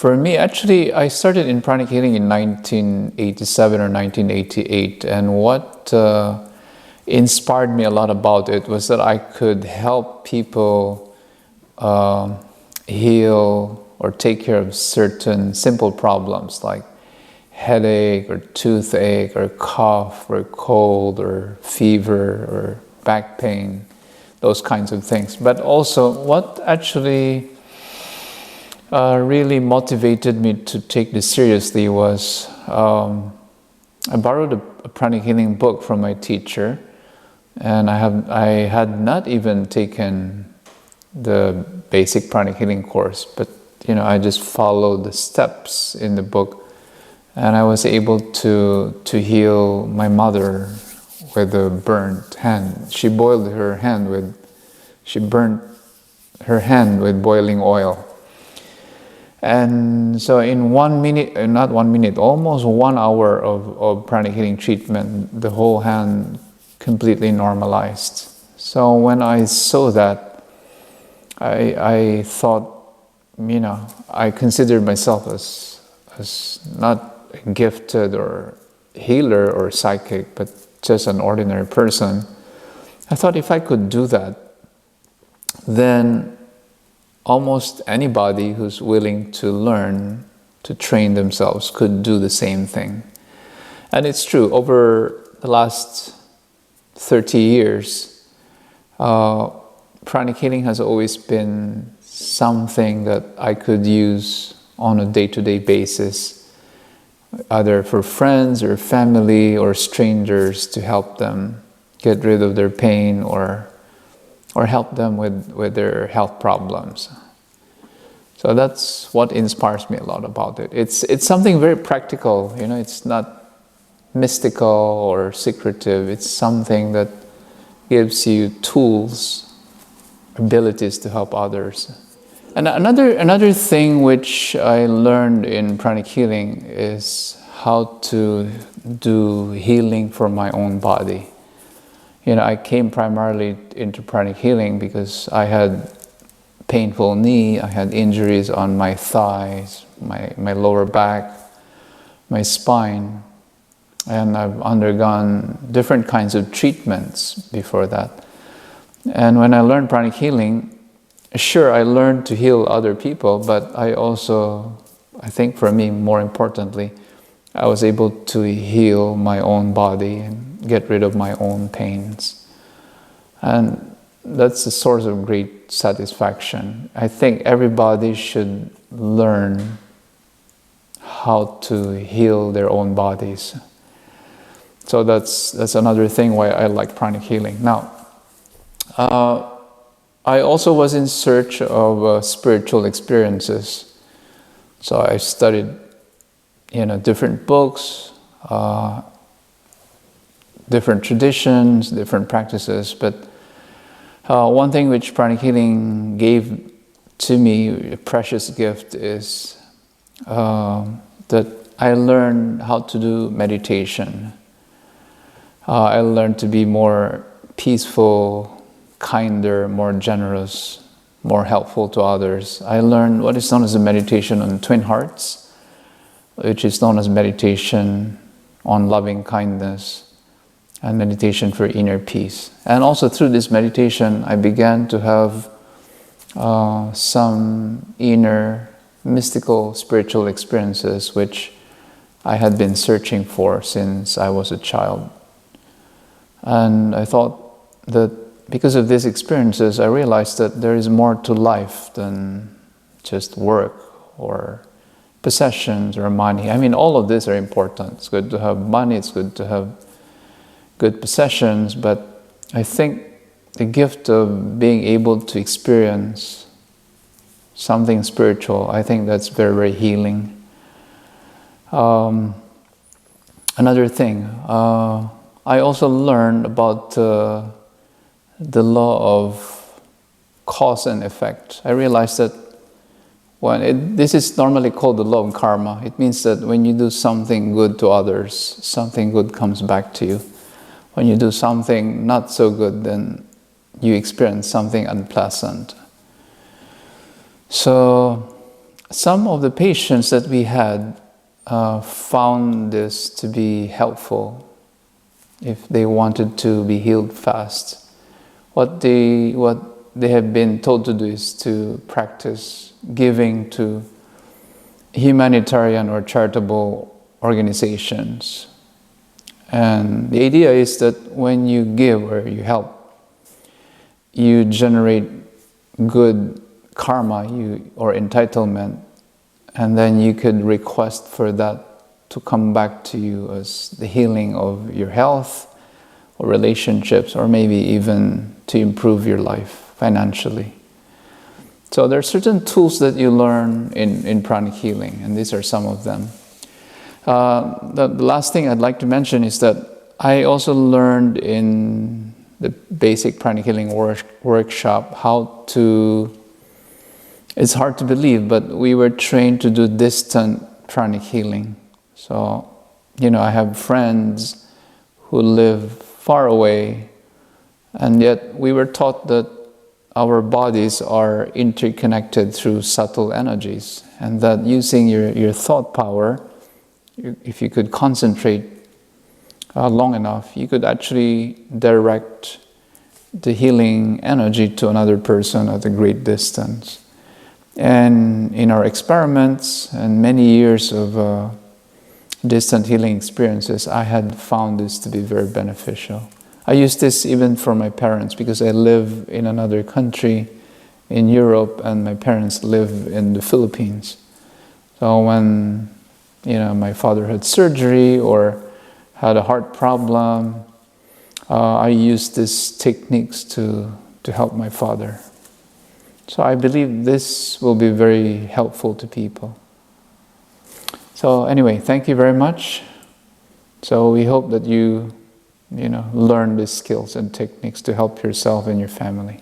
For me, actually, I started in pranic healing in 1987 or 1988, and what inspired me a lot about it was that I could help people heal or take care of certain simple problems like headache or toothache or cough or cold or fever or back pain, those kinds of things. But also what actually really motivated me to take this seriously was I borrowed a pranic healing book from my teacher, and I had not even taken the basic pranic healing course, but I just followed the steps in the book, and I was able to heal my mother with a burnt hand. She burnt her hand with boiling oil. And so in 1 minute, not 1 minute, almost 1 hour of pranic healing treatment, the whole hand completely normalized. So when I saw that, I thought, I considered myself as not a gifted or healer or psychic, but just an ordinary person. I thought if I could do that, then almost anybody who's willing to learn, to train themselves, could do the same thing. And it's true, over the last 30 years, pranic healing has always been something that I could use on a day-to-day basis, either for friends or family or strangers, to help them get rid of their pain or help them with their health problems. So that's what inspires me a lot about it. It's something very practical, it's not mystical or secretive. It's something that gives you tools, abilities to help others. And another thing which I learned in pranic healing is how to do healing for my own body. I came primarily into pranic healing because I had painful knee, I had injuries on my thighs, my lower back, my spine, and I've undergone different kinds of treatments before that. And when I learned pranic healing, sure, I learned to heal other people, but I think for me, more importantly, I was able to heal my own body and get rid of my own pains. And that's a source of great satisfaction. I think everybody should learn how to heal their own bodies. So that's another thing why I like pranic healing. Now, I also was in search of spiritual experiences. So I studied, different books, different traditions, different practices. But one thing which pranic healing gave to me, a precious gift, is that I learned how to do meditation. I learned to be more peaceful, kinder, more generous, more helpful to others. I learned what is known as a meditation on twin hearts, which is known as meditation on loving kindness, and meditation for inner peace. And also through this meditation, I began to have some inner mystical spiritual experiences which I had been searching for since I was a child. And I thought that because of these experiences, I realized that there is more to life than just work or possessions or money. I mean, all of these are important. It's good to have money, it's good to have good possessions, but I think the gift of being able to experience something spiritual, I think that's very, very healing. Another thing, I also learned about the law of cause and effect. I realized that this is normally called the law of karma. It means that when you do something good to others, something good comes back to you. When you do something not so good, then you experience something unpleasant. So some of the patients that we had found this to be helpful if they wanted to be healed fast. What they have been told to do is to practice giving to humanitarian or charitable organizations. And the idea is that when you give or you help, you generate good karma or entitlement, and then you could request for that to come back to you as the healing of your health or relationships, or maybe even to improve your life financially. So there are certain tools that you learn in pranic healing, and these are some of them. The last thing I'd like to mention is that I also learned in the basic pranic healing workshop how to, it's hard to believe, but we were trained to do distant pranic healing. So, I have friends who live far away, and yet we were taught that our bodies are interconnected through subtle energies, and that using your thought power, if you could concentrate long enough, you could actually direct the healing energy to another person at a great distance. And in our experiments and many years of distant healing experiences, I had found this to be very beneficial. I use this even for my parents, because I live in another country in Europe and my parents live in the Philippines. So when my father had surgery or had a heart problem, I used these techniques to help my father. So I believe this will be very helpful to people. So anyway, thank you very much. So we hope that you learn these skills and techniques to help yourself and your family.